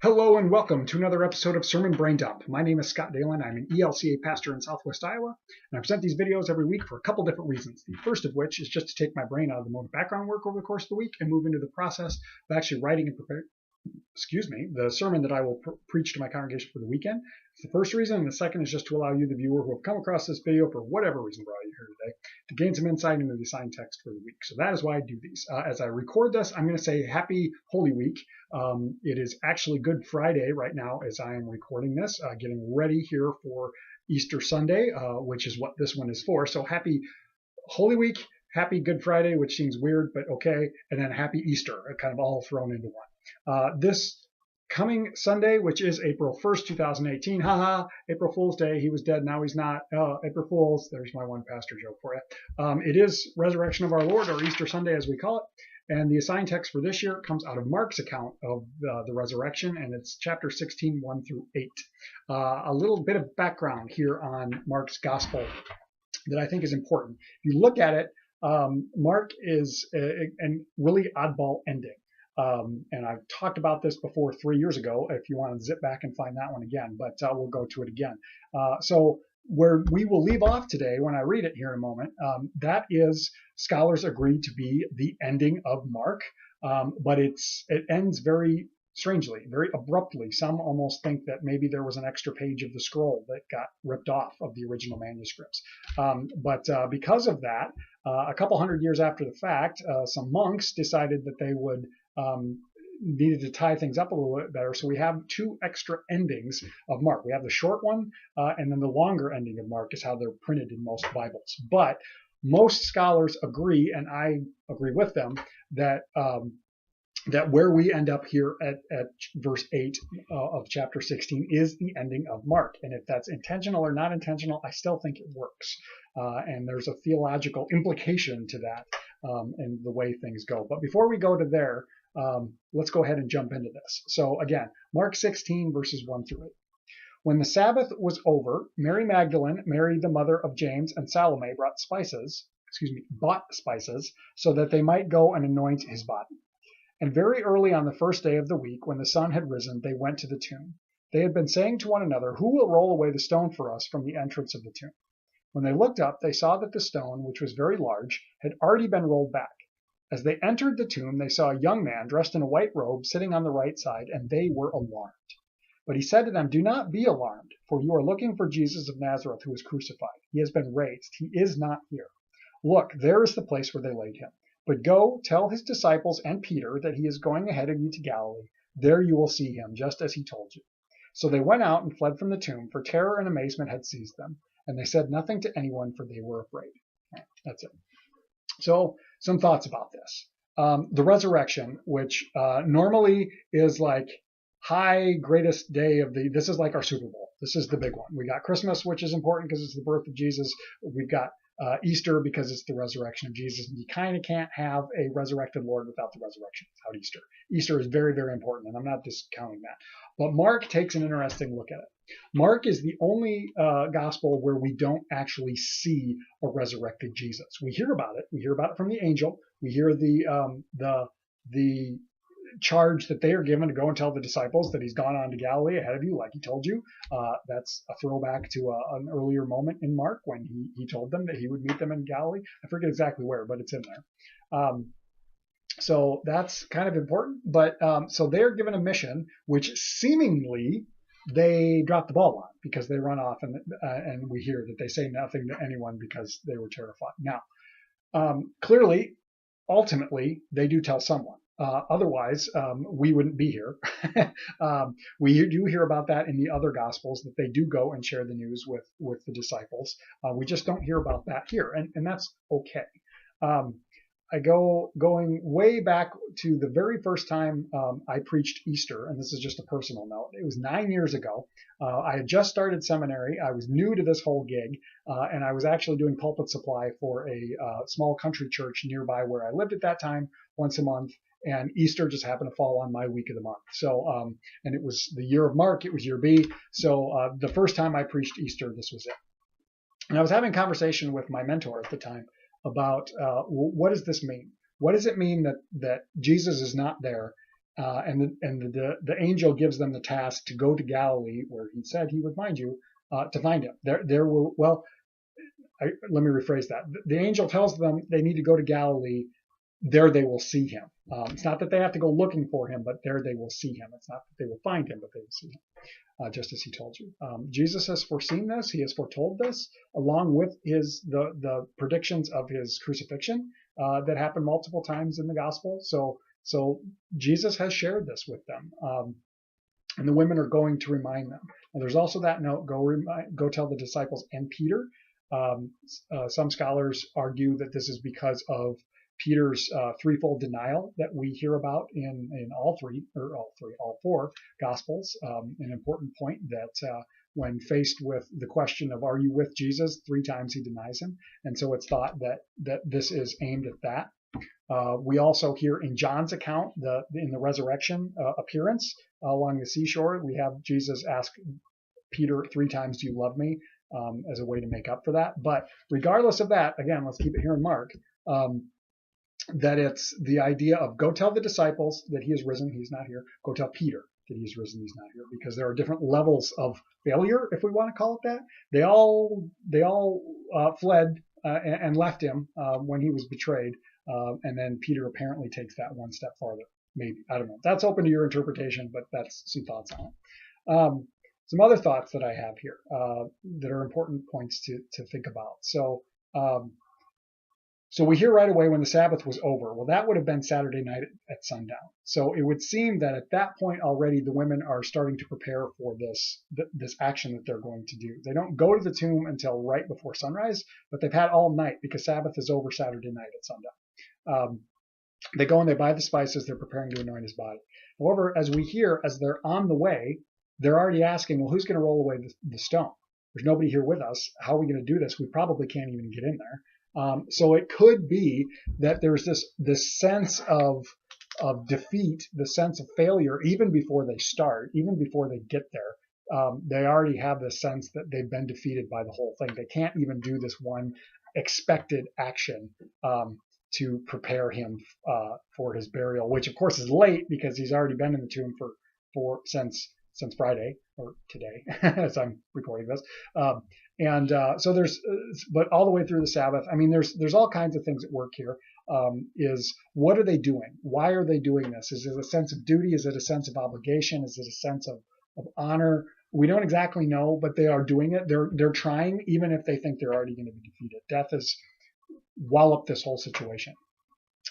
Hello and welcome to another episode of Sermon Braindump. My name is Scott Dalen. I'm an ELCA pastor in Southwest Iowa, and I present these videos every week for a couple different reasons. The first of which is just to take my brain out of the mode of background work over the course of the week and move into the process of actually writing and preparing the sermon that I will preach to my congregation for the weekend. It's the first reason, and the second is just to allow you, the viewer, who have come across this video for whatever reason brought you here today, to gain some insight into the assigned text for the week. So that is why I do these. As I record this, I'm going to say Happy Holy Week. It is actually Good Friday right now as I am recording this, getting ready here for Easter Sunday, which is what this one is for. So Happy Holy Week, Happy Good Friday, which seems weird, but okay, and then Happy Easter, kind of all thrown into one. This coming Sunday, which is April 1st, 2018, haha, April Fool's Day, he was dead, now he's not, April Fools, there's my one pastor joke for you. It is Resurrection of our Lord, or Easter Sunday as we call it, and the assigned text for this year comes out of Mark's account of the resurrection, and it's chapter 16, 1 through 8. A little bit of background here on Mark's gospel that I think is important. If you look at it, Mark is a really oddball ending. And I've talked about this before 3 years ago, if you want to zip back and find that one again, but we'll go to it again. So where we will leave off today, when I read it here in a moment, that is, scholars agree to be the ending of Mark, but it ends very strangely, very abruptly. Some almost think that maybe there was an extra page of the scroll that got ripped off of the original manuscripts. But because of that, a couple hundred years after the fact, some monks decided that they would needed to tie things up a little bit better. So we have two extra endings of Mark. We have the short one, and then the longer ending of Mark is how they're printed in most Bibles. But most scholars agree, and I agree with them, that that where we end up here at verse 8 of chapter 16 is the ending of Mark. And if that's intentional or not intentional, I still think it works. And there's a theological implication to that and the way things go. But before we go to there, let's go ahead and jump into this. So again, Mark 16, verses 1 through 8. When the Sabbath was over, Mary Magdalene, Mary the mother of James, and Salome bought spices so that they might go and anoint his body. And very early on the first day of the week, when the sun had risen, they went to the tomb. They had been saying to one another, "Who will roll away the stone for us from the entrance of the tomb?" When they looked up, they saw that the stone, which was very large, had already been rolled back. As they entered the tomb, they saw a young man dressed in a white robe sitting on the right side, and they were alarmed. But he said to them, "Do not be alarmed, for you are looking for Jesus of Nazareth, who was crucified. He has been raised. He is not here. Look, there is the place where they laid him. But go, tell his disciples and Peter that he is going ahead of you to Galilee. There you will see him, just as he told you." So they went out and fled from the tomb, for terror and amazement had seized them. And they said nothing to anyone, for they were afraid. That's it. So some thoughts about this. The resurrection, which normally is like high greatest day of this is like our Super Bowl. This is the big one. We got Christmas, which is important because it's the birth of Jesus. We've got Easter because it's the resurrection of Jesus. And you kind of can't have a resurrected Lord without the resurrection without Easter. Easter is very, very important, and I'm not discounting that. But Mark takes an interesting look at it. Mark is the only gospel where we don't actually see a resurrected Jesus. We hear about it. We hear about it from the angel. We hear the charge that they are given to go and tell the disciples that he's gone on to Galilee ahead of you, like he told you. That's a throwback to an earlier moment in Mark when he told them that he would meet them in Galilee. I forget exactly where, but it's in there. So that's kind of important. But so they're given a mission, which seemingly they drop the ball on because they run off, and we hear that they say nothing to anyone because they were terrified. Now, clearly, ultimately, they do tell someone. Otherwise, we wouldn't be here. We do hear about that in the other Gospels, that they do go and share the news with the disciples. We just don't hear about that here, and that's okay. I going way back to the very first time I preached Easter, and this is just a personal note. It was 9 years ago. I had just started seminary. I was new to this whole gig, and I was actually doing pulpit supply for a small country church nearby where I lived at that time, once a month. And Easter just happened to fall on my week of the month. So, and it was the year of Mark. It was year B. So the first time I preached Easter, this was it. And I was having a conversation with my mentor at the time about what does this mean? What does it mean that Jesus is not there the angel gives them the task to go to Galilee, where he said he would find you, to find him. Let me rephrase that. The angel tells them they need to go to Galilee. There they will see him. It's not that they have to go looking for him, but there they will see him. It's not that they will find him, but they will see him, just as he told you. Jesus has foreseen this. He has foretold this, along with the predictions of his crucifixion that happened multiple times in the gospel. So Jesus has shared this with them, and the women are going to remind them. And there's also that note: go tell the disciples and Peter. Some scholars argue that this is because of Peter's threefold denial that we hear about in all four Gospels. An important point that when faced with the question of "Are you with Jesus?" 3 times he denies him, and so it's thought that this is aimed at that. We also hear in John's account in the resurrection appearance along the seashore, we have Jesus ask Peter 3 times, "Do you love me?" As a way to make up for that. But regardless of that, again, let's keep it here in Mark. That it's the idea of go tell the disciples that he is risen, he's not here. Go tell Peter that he's risen, he's not here, because there are different levels of failure, if we want to call it that. They all fled and left him when he was betrayed, and then Peter apparently takes that one step farther. Maybe, I don't know. That's open to your interpretation, but that's some thoughts on it. Some other thoughts that I have here that are important points to think about. So we hear right away when the Sabbath was over. Well, that would have been Saturday night at sundown. So it would seem that at that point already the women are starting to prepare for this action that they're going to do. They don't go to the tomb until right before sunrise, but they've had all night because Sabbath is over Saturday night at sundown. They go and they buy the spices. They're preparing to anoint his body. However, as we hear, as they're on the way, they're already asking, well, who's going to roll away the stone? There's nobody here with us. How are we going to do this? We probably can't even get in there. So it could be that there's this sense of defeat, the sense of failure, even before they start, even before they get there. They already have the sense that they've been defeated by the whole thing. They can't even do this one expected action to prepare him for his burial, which of course is late because he's already been in the tomb since Friday, or today, as I'm recording this. So there's, but all the way through the Sabbath, I mean, there's all kinds of things at work here. Is what are they doing? Why are they doing this? Is it a sense of duty? Is it a sense of obligation? Is it a sense of honor? We don't exactly know, but they are doing it. They're trying, even if they think they're already going to be defeated. Death has walloped this whole situation.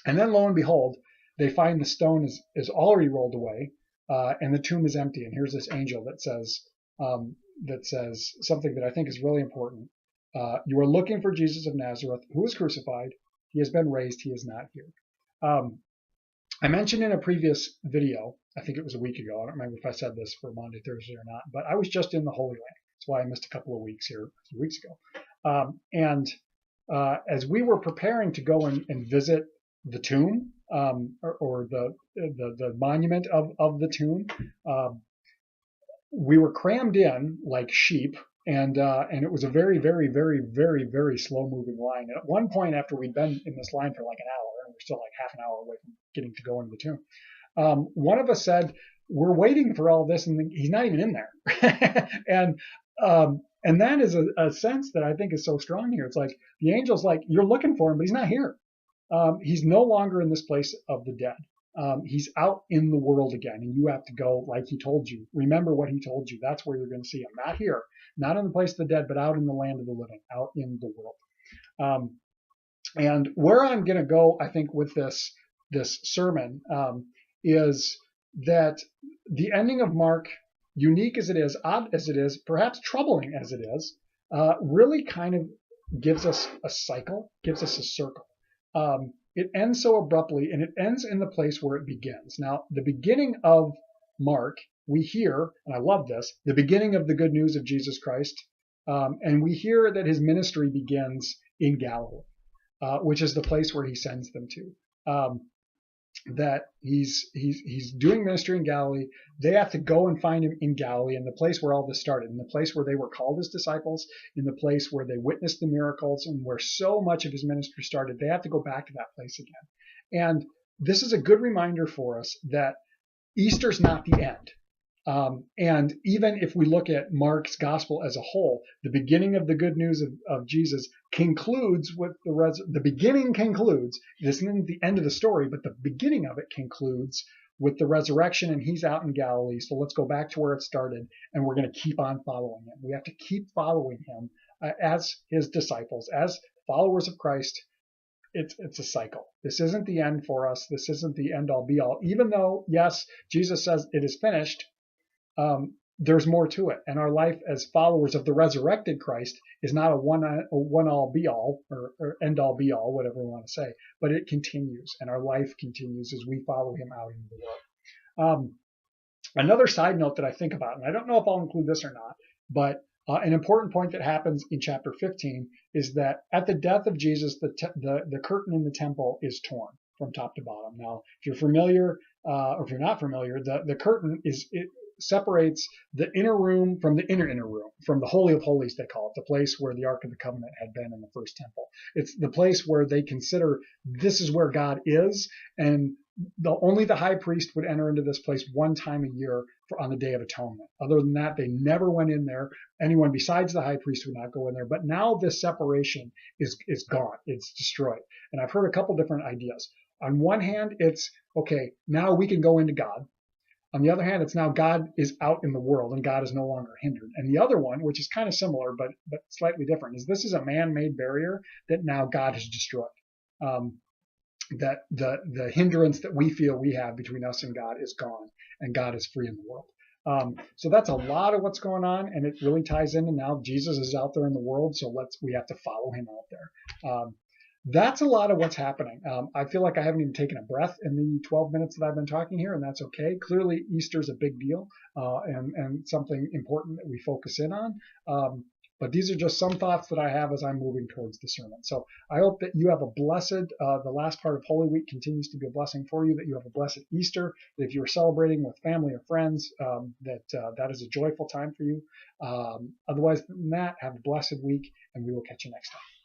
And then lo and behold, they find the stone is already rolled away. And the tomb is empty. And here's this angel that says something that I think is really important. You are looking for Jesus of Nazareth, who was crucified. He has been raised. He is not here. I mentioned in a previous video, I think it was a week ago. I don't remember if I said this for Monday, Thursday or not, but I was just in the Holy Land. That's why I missed a couple of weeks here, a few weeks ago. As we were preparing to go and visit the tomb, or the monument of the tomb, we were crammed in like sheep, and it was a very, very, very, very, very slow moving line. And at one point, after we'd been in this line for like an hour, and we're still like half an hour away from getting to go into the tomb, one of us said, "We're waiting for all this, and he's not even in there." And that is a sense that I think is so strong here. It's like the angel's like, you're looking for him, but he's not here. He's no longer in this place of the dead. He's out in the world again, and you have to go like he told you. Remember what he told you. That's where you're going to see him. Not here, not in the place of the dead, but out in the land of the living, out in the world. And where I'm going to go, I think, with this sermon is that the ending of Mark, unique as it is, odd as it is, perhaps troubling as it is, really kind of gives us a cycle, gives us a circle. It ends so abruptly, and it ends in the place where it begins. Now, the beginning of Mark, we hear, and I love this, the beginning of the good news of Jesus Christ, and we hear that his ministry begins in Galilee, which is the place where he sends them to. That he's doing ministry in Galilee. They have to go and find him in Galilee, in the place where all this started, in the place where they were called his disciples, in the place where they witnessed the miracles, and where so much of his ministry started. They have to go back to that place again. And this is a good reminder for us that Easter's not the end. And even if we look at Mark's gospel as a whole, the beginning of the good news of Jesus concludes with the beginning concludes. This isn't the end of the story, but the beginning of it concludes with the resurrection, and he's out in Galilee. So let's go back to where it started, and we're going to keep on following him. We have to keep following him as his disciples, as followers of Christ. It's a cycle. This isn't the end for us. This isn't the end all be all. Even though, yes, Jesus says it is finished, there's more to it. And our life as followers of the resurrected Christ is not a one all be all or end all be all, whatever we want to say, but it continues, and our life continues as we follow him out into the world. Another side note that I think about, and I don't know if I'll include this or not, but an important point that happens in chapter 15 is that at the death of Jesus, the curtain in the temple is torn from top to bottom. Now, if you're familiar, or if you're not familiar, the curtain separates the inner room from the inner room, from the Holy of Holies, they call it, the place where the Ark of the Covenant had been in the first temple. It's the place where they consider this is where God is, and only the high priest would enter into this place one time a year on the Day of Atonement. Other than that, they never went in there. Anyone besides the high priest would not go in there. But now this separation is gone. It's destroyed. And I've heard a couple different ideas. On one hand, it's, okay, now we can go into God. On the other hand, it's now God is out in the world and God is no longer hindered. And the other one, which is kind of similar but slightly different, is this is a man-made barrier that now God has destroyed. That the hindrance that we feel we have between us and God is gone, and God is free in the world. So that's a lot of what's going on, and it really ties into now Jesus is out there in the world, so we have to follow him out there. That's a lot of what's happening. I feel like I haven't even taken a breath in the 12 minutes that I've been talking here, and that's okay. Clearly, Easter's a big deal and something important that we focus in on. But these are just some thoughts that I have as I'm moving towards the sermon. So I hope that you have a blessed, the last part of Holy Week continues to be a blessing for you, that you have a blessed Easter, that if you're celebrating with family or friends, that is a joyful time for you. Otherwise than that, have a blessed week, and we will catch you next time.